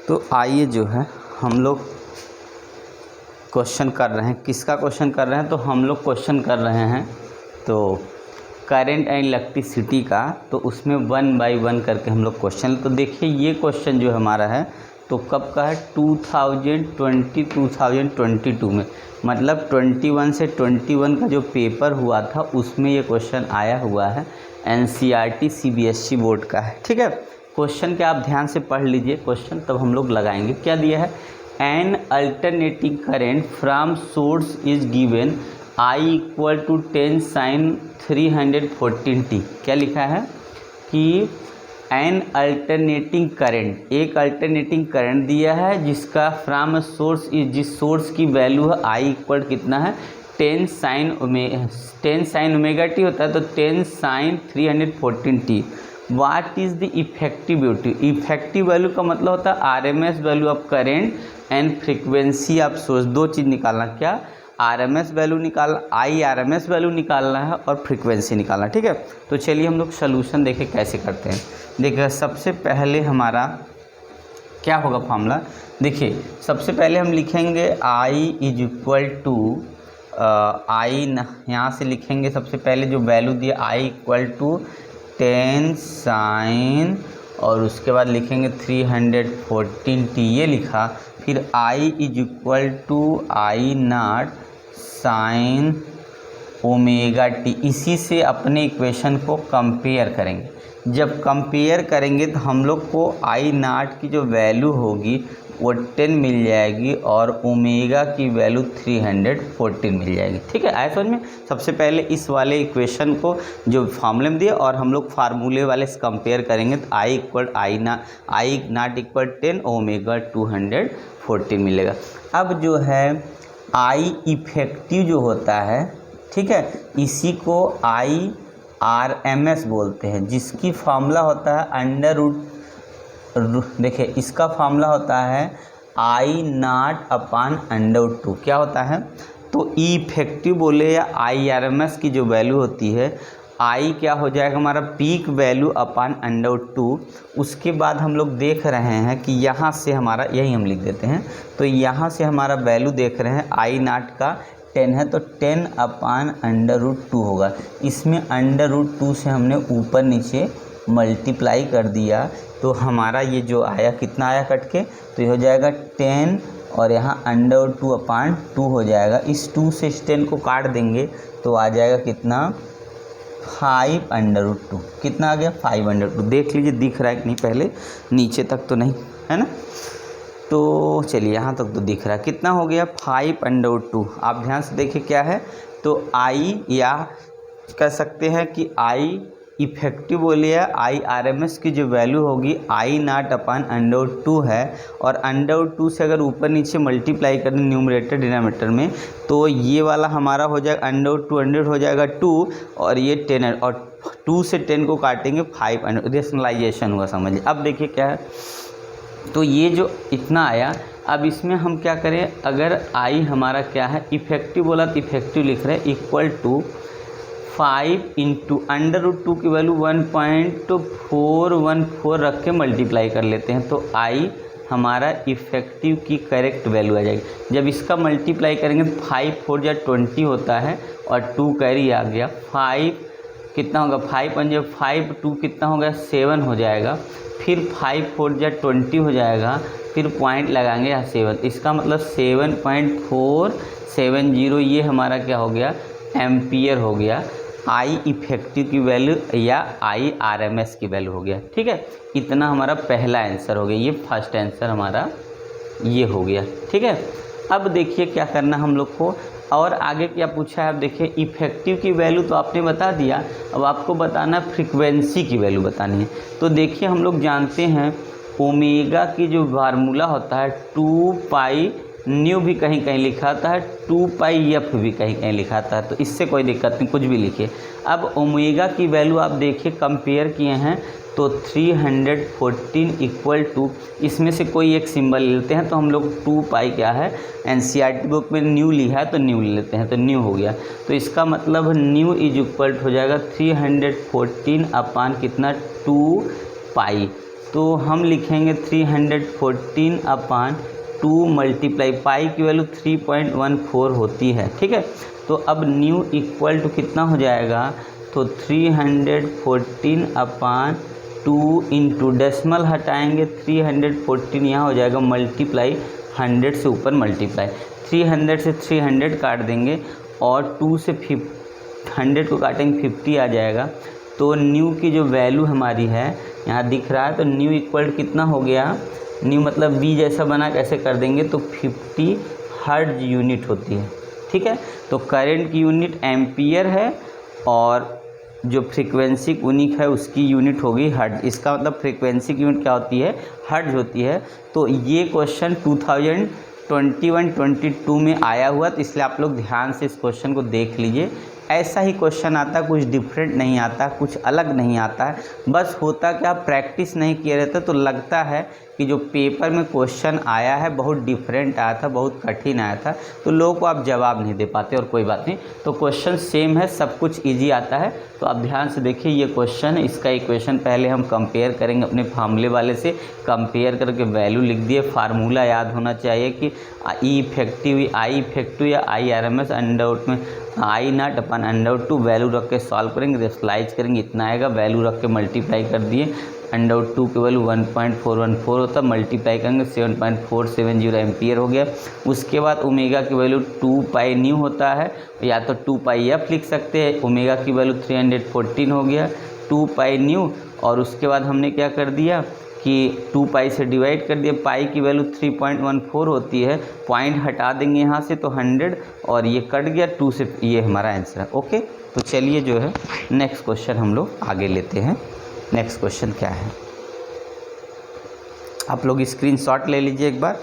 तो आइए जो है हम लोग क्वेश्चन कर रहे हैं। किसका क्वेश्चन कर रहे हैं? तो हम लोग क्वेश्चन कर रहे हैं तो करंट एंड इलेक्ट्रिसिटी का, तो उसमें 1 बाय 1 करके हम लोग क्वेश्चन। तो देखिए ये क्वेश्चन जो हमारा है तो कब का है? 2022 में, मतलब 21 से 21 का जो पेपर हुआ था उसमें ये क्वेश्चन आया हुआ है। NCERT CBSE बोर्ड का है। ठीक है, क्वेश्चन क्या आप ध्यान से पढ़ लीजिए क्वेश्चन, तब हम लोग लगाएंगे। क्या दिया है? N alternating current from source is given I = 10 sin 314t। क्या लिखा है कि एन अल्टरनेटिंग करंट, एक अल्टरनेटिंग करंट दिया है जिसका फ्रॉम सोर्स इज, जिस सोर्स की वैल्यू है I = कितना है? 10 sin ओमेगा टी होता है, तो 10 sin 314t। What is the effective value? Effective value का मतलब होता है RMS value of current and frequency of source. दो चीज़ निकालना, क्या? RMS वैल्यू निकालना, IRMS वैल्यू निकालना है और फ्रीक्वेंसी निकालना। ठीक है, तो चलिए हम लोग सोल्यूशन देखें कैसे करते हैं। देखिए सबसे पहले हमारा क्या होगा फॉर्मूला। देखिए सबसे पहले हम लिखेंगे I = यहाँ से लिखेंगे सबसे पहले जो वैल्यू दिया I = 10 sin और उसके बाद लिखेंगे 314t, ये लिखा। फिर I = I0 sin omega T. इसी से अपने इक्वेशन को कंपेयर करेंगे। जब कंपेयर करेंगे तो हम लोग को I0 की जो वैल्यू होगी वो 10 मिल जाएगी और ओमेगा की वैल्यू 314 मिल जाएगी। ठीक है, आया समझ में? सबसे पहले इस वाले इक्वेशन को जो फार्मूले में दिया और हम लोग फार्मूले वाले से कंपेयर करेंगे तो I = 10 ओमेगा 214 मिलेगा। अब जो है I इफेक्टिव जो होता है, ठीक है, इसी को IRMS बोलते हैं, जिसकी फार्मूला होता है अंडर रूट। देखिए इसका फार्मूला होता है I0/√2। क्या होता है? तो इफेक्टिव बोले या IRMS की जो वैल्यू होती है, I क्या हो जाएगा हमारा? Peak value upon √2। उसके बाद हम लोग देख रहे हैं कि यहाँ से हमारा, यही हम लिख देते हैं, तो यहाँ से हमारा वैल्यू देख रहे हैं I0 का 10 है, तो 10/√2 होगा। इसमें √2 से हमने ऊपर नीचे मल्टीप्लाई कर दिया, तो हमारा ये जो आया कितना आया कट के? तो ये हो जाएगा 10 और यहाँ √2/2 हो जाएगा। इस 2 से इस 10 को काट देंगे तो आ जाएगा कितना? 5√2। कितना आ गया? 5√2। देख लीजिए दिख रहा है कि नहीं, पहले नीचे तक तो नहीं है ना, तो चलिए यहाँ तक तो दिख रहा है। कितना हो गया? 5√2। आप ध्यान से देखिए क्या है, तो I, या कह सकते हैं कि I इफेक्टिव बोलिए IRMS की जो वैल्यू होगी I0/√2 है, और √2 से अगर ऊपर नीचे मल्टीप्लाई कर दें न्यूमरेटर डिनोमिनेटर में, तो ये वाला हमारा हो जाएगा √2 हो जाएगा 2 और ये 10 है, और 2 से 10 को काटेंगे 5। रेशनलाइजेशन हुआ, समझिए। अब देखिए क्या है, तो ये जो इतना आया, अब इसमें हम क्या करें? अगर I हमारा क्या है? इफेक्टिव बोला तो इफेक्टिव लिख रहे हैं = 5 × √2 की वैल्यू 1.414 रख के मल्टीप्लाई कर लेते हैं, तो I हमारा इफेक्टिव की करेक्ट वैल्यू आ जाएगी। जब इसका मल्टीप्लाई करेंगे तो 5 4 या 20 होता है और 2 कैरी आ गया। 5 कितना होगा? 5 × 5 2 कितना होगा? 7 हो जाएगा। फिर 5 4 या 20 हो जाएगा, फिर पॉइंट लगाएंगे यहाँ 7, इसका मतलब 7.470 ये हमारा क्या हो गया? एम्पियर हो गया। I इफेक्टिव की वैल्यू या IRMS की वैल्यू हो गया। ठीक है, इतना हमारा पहला आंसर हो गया, ये फर्स्ट आंसर हमारा ये हो गया। ठीक है, अब देखिए क्या करना हम लोग को, और आगे क्या पूछा है। अब देखिए इफेक्टिव की वैल्यू तो आपने बता दिया, अब आपको बताना फ्रीक्वेंसी की वैल्यू बतानी है। तो देखिए हम लोग जानते हैं ओमेगा की जो फार्मूला होता है 2π न्यू भी कहीं कहीं लिखाता है, 2πf भी कहीं कहीं लिखाता है, तो इससे कोई दिक्कत नहीं, कुछ भी लिखिए। अब ओमेगा की वैल्यू आप देखिए कंपेयर किए हैं तो 314 = इसमें से कोई एक सिंबल लेते हैं, तो हम लोग 2π क्या है NCERT बुक में न्यू लिखा है तो न्यू ले लेते हैं, तो न्यू हो गया। तो इसका मतलब न्यू = हो जाएगा 314 अपान कितना 2π। तो हम लिखेंगे 314 अपान 2 मल्टीप्लाई पाई की वैल्यू 3.14 होती है, ठीक है। तो अब न्यू इक्वल टू कितना हो जाएगा, तो 314 अपान 2 इंटू डेसिमल हटाएंगे 314 यहाँ हो जाएगा मल्टीप्लाई 100 से ऊपर मल्टीप्लाई 300 से 300 काट देंगे और 2 से 100 को काटेंगे 50 आ जाएगा। तो न्यू की जो वैल्यू हमारी है यहाँ दिख रहा है, तो न्यू इक्वल कितना हो गया, न्यू मतलब वी जैसा बना कैसे कर देंगे, तो 50 हर्ट्ज यूनिट होती है, ठीक है। तो करंट की यूनिट एम्पियर है और जो फ्रीक्वेंसी यूनिक है उसकी यूनिट होगी हर्ट्ज। इसका मतलब फ्रीक्वेंसी की यूनिट क्या होती है, हर्ट्ज होती है। तो ये क्वेश्चन 2021-22 में आया हुआ, तो इसलिए आप लोग ध्यान से इस क्वेश्चन को देख लीजिए। ऐसा ही क्वेश्चन आता है, कुछ डिफरेंट नहीं आता, कुछ अलग नहीं आता है। बस होता क्या, प्रैक्टिस नहीं किए रहते तो लगता है कि जो पेपर में क्वेश्चन आया है बहुत डिफरेंट आया था, बहुत कठिन आया था, तो लोगों को आप जवाब नहीं दे पाते। और कोई बात नहीं, तो क्वेश्चन सेम है, सब कुछ इजी आता है। तो आप ध्यान से देखिए, ये क्वेश्चन है, इसका इक्वेशन पहले हम कंपेयर करेंगे अपने फार्मूले वाले से, कंपेयर करके वैल्यू लिख दिए। फार्मूला याद होना चाहिए कि आई इफेक्टिव या आई RMS अंडरआउट में आई नॉट अपन अंडरआउट 2 वैल्यू रख के सॉल्व करेंगे, रेशनलाइज करेंगे, इतना आएगा, वैल्यू रख के मल्टीप्लाई कर दिए, अंडरआउट 2 की वैल्यू 1.414 होता, मल्टीप्लाई करेंगे 7.470 एम्पियर हो गया। उसके बाद ओमेगा की वैल्यू 2 पाई न्यू होता है, या तो 2 पाई एफ लिख सकते हैं। ओमेगा की वैल्यू 314 हो गया, 2 पाई न्यू, और उसके बाद हमने क्या कर दिया कि 2 पाई से डिवाइड कर दिया, पाई की वैल्यू 3.14 होती है, पॉइंट हटा देंगे यहाँ से तो 100 और ये कट गया 2 से, ये हमारा आंसर है। ओके, तो चलिए जो है नेक्स्ट क्वेश्चन हम लोग आगे लेते हैं। नेक्स्ट क्वेश्चन क्या है, आप लोग स्क्रीनशॉट ले लीजिए एक बार।